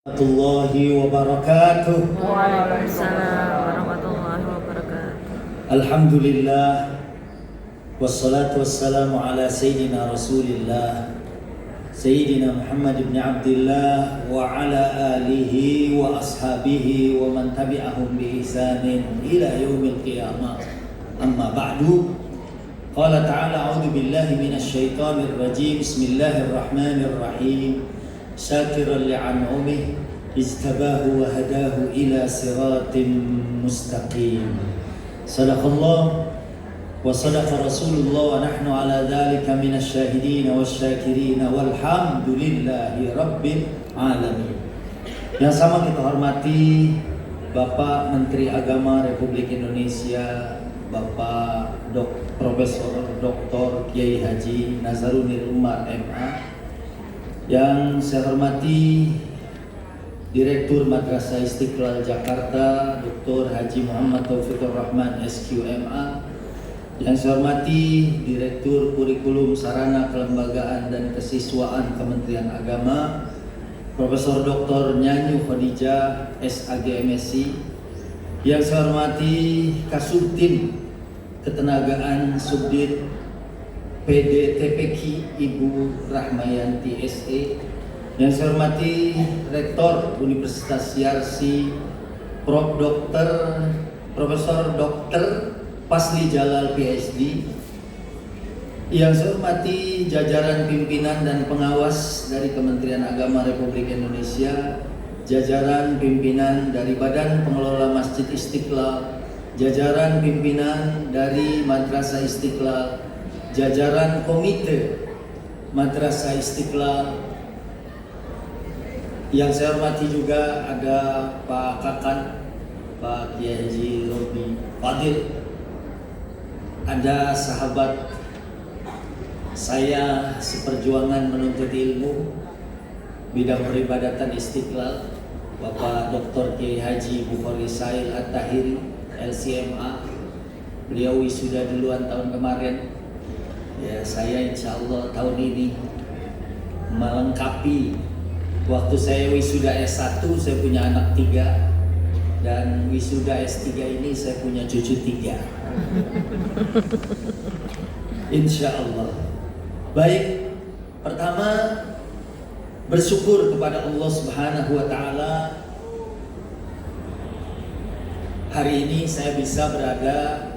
Warahmatullahi wabarakatuh. Waalaikumsalam warahmatullahi wabarakatuh. Alhamdulillah wassalatu wassalamu ala sayyidina Rasulillah Sayyidina Muhammad ibn Abdullah wa ala alihi wa ashabihi wa man tabi'ahum bi ihsanin ila yaumil qiyamah. Amma ba'du. Qala ta'ala a'udzu billahi minasy syaithanir rajim. Bismillahirrahmanirrahim. Syakiran li'an'umih ijtabahu wa hadahu ila siratim mustaqim. Sadaqallah wa sadaqa Rasulullah wa nahnu ala dhalika minasy syahidin wasyakirin walhamdulillahi rabbil alamin. Yang sama kita hormati Bapak Menteri Agama Republik Indonesia, Bapak Profesor Dr. Kiai Haji Nazarudin Umar MA. Yang saya hormati Direktur Madrasah Istiqlal Jakarta, Dr. Haji Muhammad Taufikur Rahman SQMA. Yang saya hormati Direktur Kurikulum Sarana Kelembagaan dan Kesiswaan Kementerian Agama, Profesor Dr. Nyanyu Khadijah SAG/MSc. Yang saya hormati Kasubtin Ketenagaan Subdit PD TPQ Ibu Rahmayanti SE. Yang saya hormati Rektor Universitas Yarsi Profesor Dr. Pasli Jalal PhD. Yang saya hormati jajaran pimpinan dan pengawas dari Kementerian Agama Republik Indonesia, jajaran pimpinan dari Badan Pengelola Masjid Istiqlal, jajaran pimpinan dari Madrasah Istiqlal, jajaran komite Madrasah Istiqlal. Yang saya hormati juga ada Pak Kakan, Pak Kiai Haji Robi Fadil, ada sahabat saya seperjuangan menuntut ilmu bidang peribadatan Istiqlal, Bapak Dr. Kiai Haji Bukhari Sail At-Tahiri LCMA. Beliau wisuda duluan tahun kemarin. Ya, saya insya Allah tahun ini melengkapi. Waktu saya wisuda S1 saya punya anak 3, dan wisuda S3 ini saya punya cucu 3. Insya Allah. Baik, pertama bersyukur kepada Allah Subhanahu wa Ta'ala. Hari ini saya bisa berada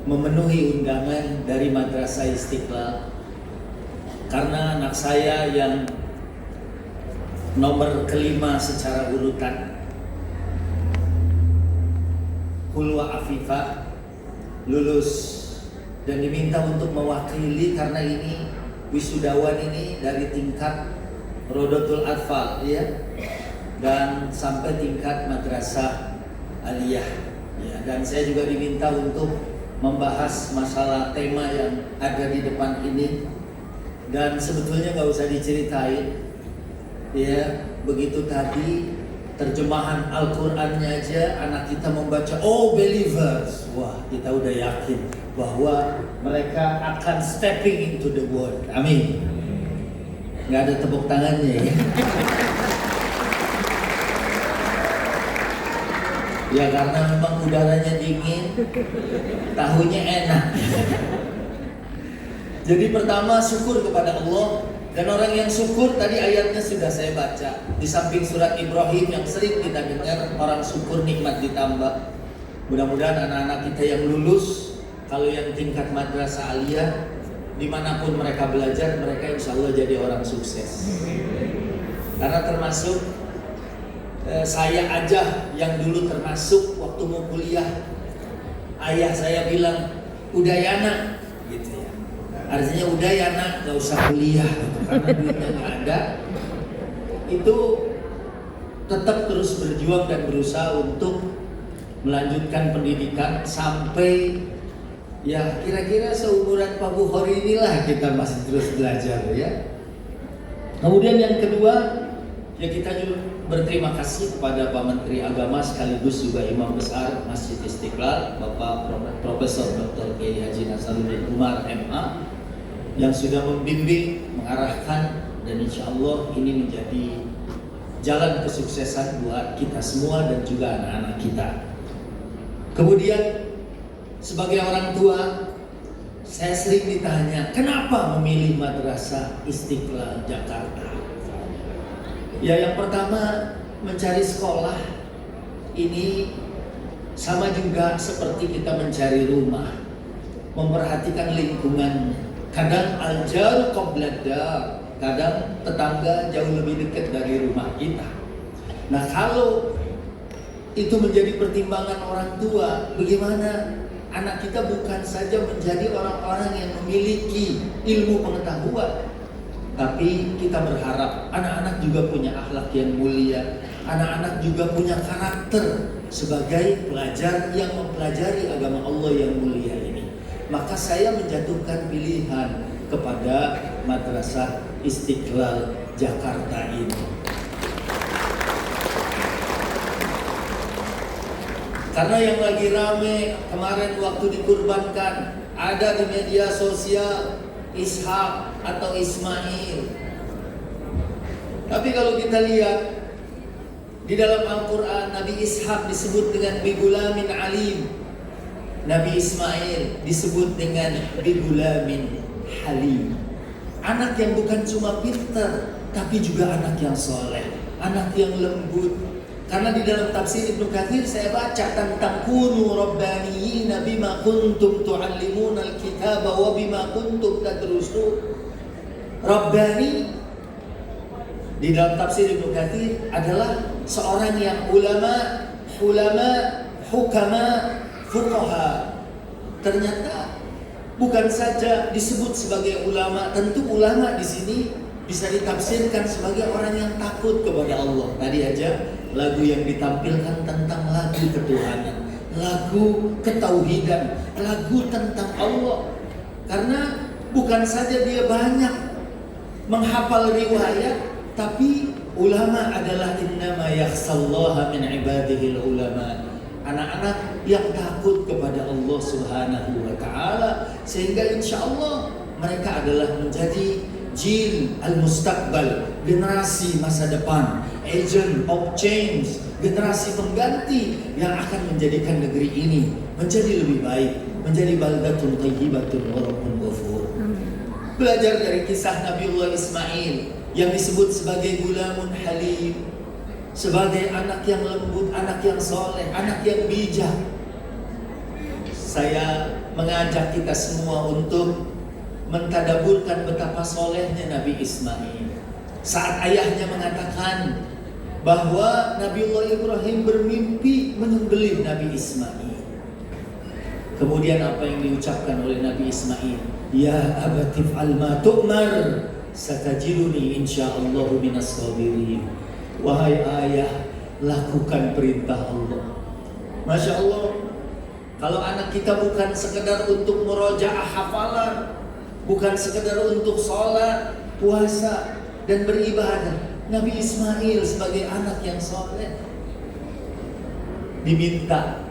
memenuhi undangan dari Madrasah Istiqlal karena anak saya yang nomor kelima secara urutan, Hulwa Afifah, lulus dan diminta untuk mewakili karena ini wisudawan ini dari tingkat Rodotul Atfal ya, dan sampai tingkat Madrasah Aliyah ya, dan saya juga diminta untuk membahas masalah tema yang ada di depan ini. Dan sebetulnya nggak usah diceritain ya, begitu tadi terjemahan Al-Qur'annya aja anak kita membaca "Oh believers", wah kita udah yakin bahwa mereka akan stepping into the world. Amin. Nggak ada tepuk tangannya ya. Ya karena memang udaranya dingin, tahunya enak. Jadi pertama syukur kepada Allah, dan orang yang syukur tadi ayatnya sudah saya baca. Di samping surat Ibrahim yang sering kita dengar, orang syukur nikmat ditambah. Mudah-mudahan anak-anak kita yang lulus, kalau yang tingkat madrasah aliyah, dimanapun mereka belajar, mereka insya Allah jadi orang sukses. Karena termasuk saya aja yang dulu termasuk waktu mau kuliah, ayah saya bilang udah ya nak, gitu ya. Artinya udah ya nak, nggak usah kuliah, gitu. Karena duitnya nggak ada. Itu tetap terus berjuang dan berusaha untuk melanjutkan pendidikan sampai ya kira-kira seumuran Pak Bukhari inilah kita masih terus belajar ya. Kemudian yang kedua, ya kita juga berterima kasih kepada Pak Menteri Agama sekaligus juga Imam Besar Masjid Istiqlal, Bapak Profesor Dr. Kiai Haji Nazarudin Umar MA, yang sudah membimbing, mengarahkan, dan insya Allah ini menjadi jalan kesuksesan buat kita semua dan juga anak-anak kita. Kemudian sebagai orang tua, saya sering ditanya, kenapa memilih Madrasah Istiqlal Jakarta? Ya, yang pertama, mencari sekolah ini sama juga seperti kita mencari rumah, memperhatikan lingkungan. Kadang al-jaru qabla dar, kadang tetangga jauh lebih dekat dari rumah kita. Nah, kalau itu menjadi pertimbangan orang tua, bagaimana anak kita bukan saja menjadi orang-orang yang memiliki ilmu pengetahuan, tapi kita berharap anak-anak juga punya akhlak yang mulia, anak-anak juga punya karakter sebagai pelajar yang mempelajari agama Allah yang mulia ini. Maka saya menjatuhkan pilihan kepada Madrasah Istiqlal Jakarta ini. Karena yang lagi rame kemarin waktu dikurbankan, ada di media sosial Ishak atau Ismail. Tapi kalau kita lihat di dalam Al-Quran, Nabi Ishak disebut dengan bigulamin alim, Nabi Ismail disebut dengan bigulamin halim. Anak yang bukan cuma pintar, tapi juga anak yang soleh, anak yang lembut. Karena di dalam tafsir Ibnu Katsir saya baca tentang kunu rabbaniyina bima kuntum tu'allimuna al-kitaba wa bima kuntum tadrusun. Rabbani di dalam tafsir Ibnu Katsir adalah seorang yang ulama, hukama, fuqaha. Ternyata bukan saja disebut sebagai ulama, tentu ulama di sini bisa ditafsirkan sebagai orang yang takut kepada Allah. Tadi aja lagu yang ditampilkan tentang lagu ketuhanan, lagu ketauhidan, lagu tentang Allah. Karena bukan saja dia banyak menghafal riwayat, tapi ulama adalah innama yakhsallaha min ibadihil ulama. Anak-anak yang takut kepada Allah Subhanahu wa taala, sehingga insya Allah mereka adalah menjadi jil al-mustaqbal, generasi masa depan, agent of change, generasi pengganti yang akan menjadikan negeri ini menjadi lebih baik, menjadi baldatun thayyibatun wa rabbun ghafur. Belajar dari kisah Nabiullah Ismail yang disebut sebagai gulamun halim, sebagai anak yang lembut, anak yang soleh, anak yang bijak. Saya mengajak kita semua untuk mentadaburkan betapa solehnya Nabi Ismail. Saat ayahnya mengatakan bahwa Nabiullah Ibrahim bermimpi menyembelih Nabi Ismail, kemudian apa yang diucapkan oleh Nabi Ismail? Ya abatif alma tu'mar satajiduni insyaallahu minas sabirin. Wahai ayah, lakukan perintah Allah. Masya Allah, kalau anak kita bukan sekedar untuk murojaah hafalan, bukan sekedar untuk sholat, puasa, dan beribadah, Nabi Ismail sebagai anak yang soleh diminta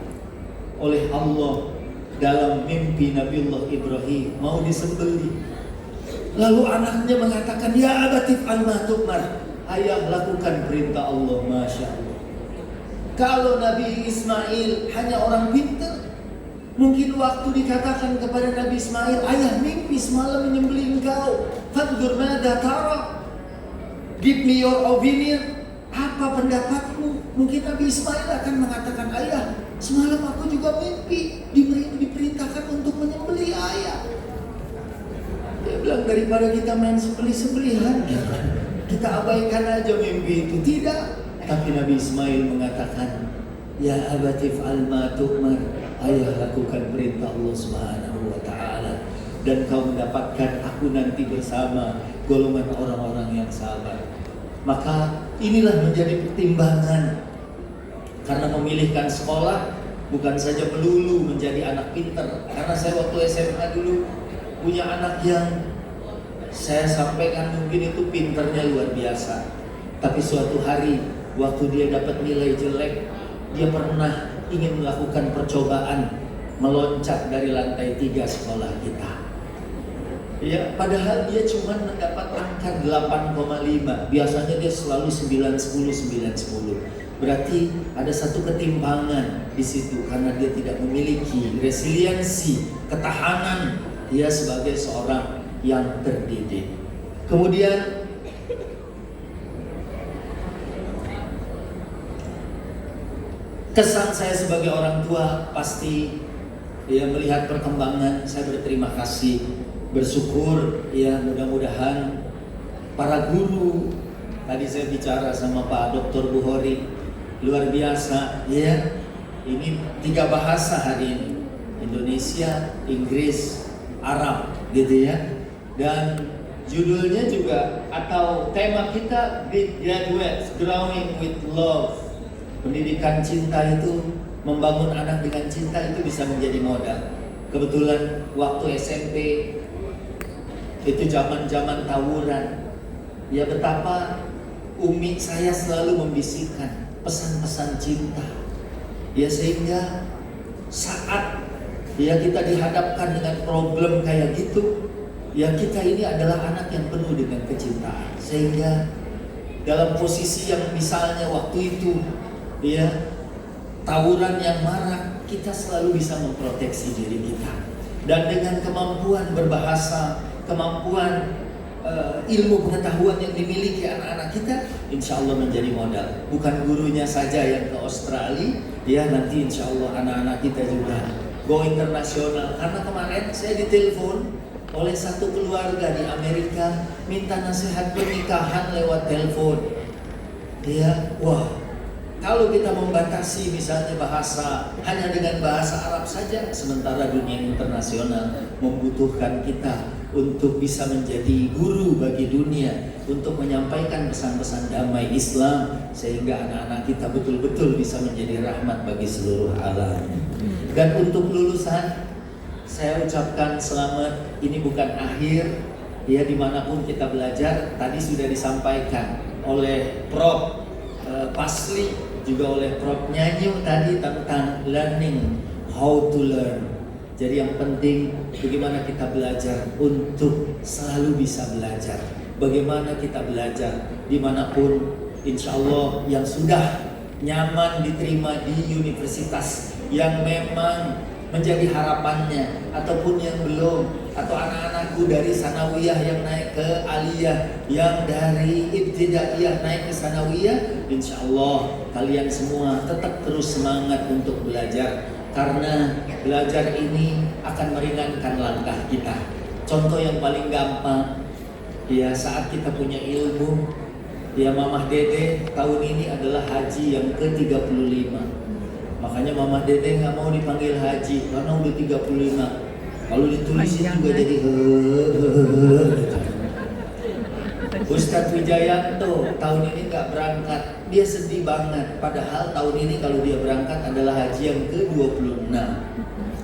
oleh Allah dalam mimpi Nabiullah Ibrahim mau disembelih. Lalu anaknya mengatakan, ya abatif alma tu'mar, ayah lakukan perintah Allah. Masya Allah. Kalau Nabi Ismail hanya orang pintar, mungkin waktu dikatakan kepada Nabi Ismail, ayah mimpi semalam menyembelih engkau, fanzur madza tara, give me your opinion, apa pendapatmu? Mungkin Nabi Ismail akan mengatakan, ayah semalam aku juga mimpi diperintahkan untuk menyembelih ayah. Dia bilang, daripada kita main sembelih-sembelihan, kita abaikan aja mimpi itu. Tidak. Tapi Nabi Ismail mengatakan, ya abatif alma tu'mar, ayah lakukan perintah Allah Subhanahu wa taala, dan kau mendapatkan aku nanti bersama golongan orang-orang yang sabar. Maka inilah menjadi pertimbangan. Karena memilihkan sekolah bukan saja melulu menjadi anak pintar. Karena saya waktu SMA dulu punya anak yang saya sampaikan mungkin itu pintarnya luar biasa, tapi suatu hari waktu dia dapat nilai jelek, dia pernah ingin melakukan percobaan meloncat dari lantai 3 sekolah kita. Ya, padahal dia cuma mendapat angka 8,5. Biasanya dia selalu 9, 10, 9, 10. Berarti ada satu ketimpangan di situ karena dia tidak memiliki resiliensi, ketahanan dia sebagai seorang yang terdidik. Kemudian kesan saya sebagai orang tua pasti ya melihat perkembangan, saya berterima kasih, bersyukur ya, mudah-mudahan para guru, tadi saya bicara sama Pak Dr. Buhori, luar biasa ya. Ini 3 bahasa hari ini, Indonesia, Inggris, Arab gitu ya. Dan judulnya juga atau tema kita Big Graduates Growing with Love. Pendidikan cinta itu, membangun anak dengan cinta itu bisa menjadi modal. Kebetulan waktu SMP itu zaman-zaman tawuran, ya betapa umi saya selalu membisikkan pesan-pesan cinta. Ya sehingga saat ya kita dihadapkan dengan problem kayak gitu, ya kita ini adalah anak yang penuh dengan kecintaan. Sehingga dalam posisi yang misalnya waktu itu ya tawuran yang marak, kita selalu bisa memproteksi diri kita. Dan dengan kemampuan berbahasa, kemampuan ilmu pengetahuan yang dimiliki anak-anak kita, insya Allah menjadi modal. Bukan gurunya saja yang ke Australia, ya nanti insya Allah anak-anak kita juga go internasional. Karena kemarin saya ditelepon oleh satu keluarga di Amerika, minta nasihat pernikahan lewat telepon. Ya, wah, kalau kita membatasi misalnya bahasa hanya dengan bahasa Arab saja, sementara dunia internasional membutuhkan kita untuk bisa menjadi guru bagi dunia, untuk menyampaikan pesan-pesan damai Islam, sehingga anak-anak kita betul-betul bisa menjadi rahmat bagi seluruh alam. Dan untuk lulusan, saya ucapkan selamat. Ini bukan akhir, ya dimanapun kita belajar. Tadi sudah disampaikan oleh Prof. Pasli, juga oleh Prof. Nyanyi tadi tentang learning, how to learn. Jadi yang penting bagaimana kita belajar untuk selalu bisa belajar. Bagaimana kita belajar dimanapun, insya Allah yang sudah nyaman diterima di universitas yang memang menjadi harapannya, ataupun yang belum, atau anak-anakku dari sanawiyah yang naik ke aliyah, yang dari ibtidaiyah naik ke sanawiyah, insya Allah kalian semua tetap terus semangat untuk belajar. Karena belajar ini akan meringankan langkah kita. Contoh yang paling gampang, ya saat kita punya ilmu, ya Mamah Dede tahun ini adalah haji yang ke-35. Makanya Mamah Dede nggak mau dipanggil haji karena udah 35. Kalau ditulisin juga jadi Ustadz Wijayanto tahun ini nggak berangkat, dia sedih banget. Padahal tahun ini kalau dia berangkat adalah haji yang ke-26,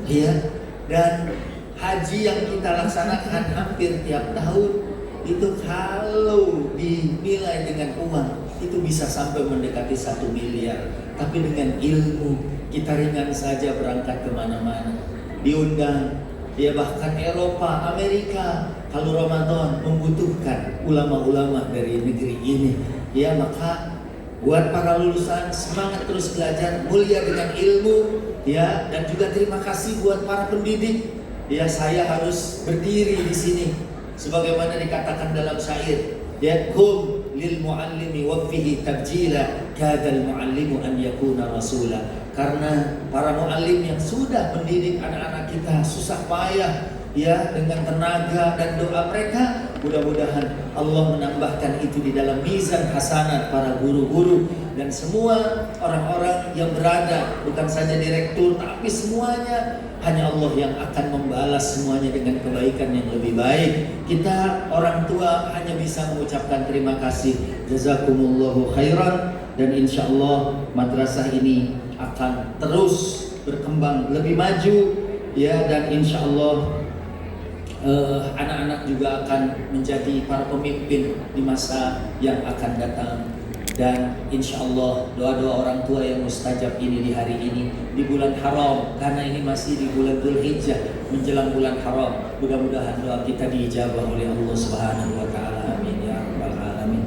ya. Dan haji yang kita laksanakan hampir tiap tahun itu kalau dinilai dengan uang itu bisa sampai mendekati 1 miliar. Tapi dengan ilmu kita ringan saja berangkat kemana-mana, diundang. Ya bahkan Eropa, Amerika kalau Ramadan membutuhkan ulama-ulama dari negeri ini. Ya maka buat para lulusan semangat terus belajar, mulia dengan ilmu, ya. Dan juga terima kasih buat para pendidik. Ya saya harus berdiri di sini sebagaimana dikatakan dalam syair, ya kum lil muallimi wa fihi tabjila kadal muallimu an yakuna rasula. Karena para muallim yang sudah mendidik anak-anak kita susah payah, ya dengan tenaga dan doa mereka, mudah-mudahan Allah menambahkan itu di dalam mizan hasanat para guru-guru dan semua orang-orang yang berada, bukan saja direktur tapi semuanya, hanya Allah yang akan membalas semuanya dengan kebaikan yang lebih baik. Kita orang tua hanya bisa mengucapkan terima kasih, jazakumullahu khairan. Dan insya Allah madrasah ini akan terus berkembang lebih maju, ya. Dan insya Allah anak-anak juga akan menjadi para pemimpin di masa yang akan datang. Dan insya Allah doa-doa orang tua yang mustajab ini di hari ini, di bulan haram, karena ini masih di bulan Dzulhijjah, menjelang bulan haram. Mudah-mudahan doa kita diijabah oleh Allah Subhanahu wa taala. Amin ya rabbal alamin.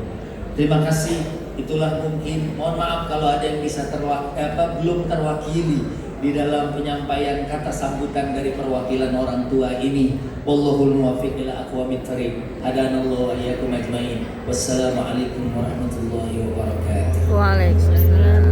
Terima kasih. Itulah mungkin, mohon maaf kalau ada yang bisa belum terwakili di dalam penyampaian kata sambutan dari perwakilan orang tua ini. Wallahul muwaffiq ila aqwamit thariq. Hadanallahu wa iyyakum ajmain. Wassalamualaikum warahmatullahi wabarakatuh. Waalaikumsalam.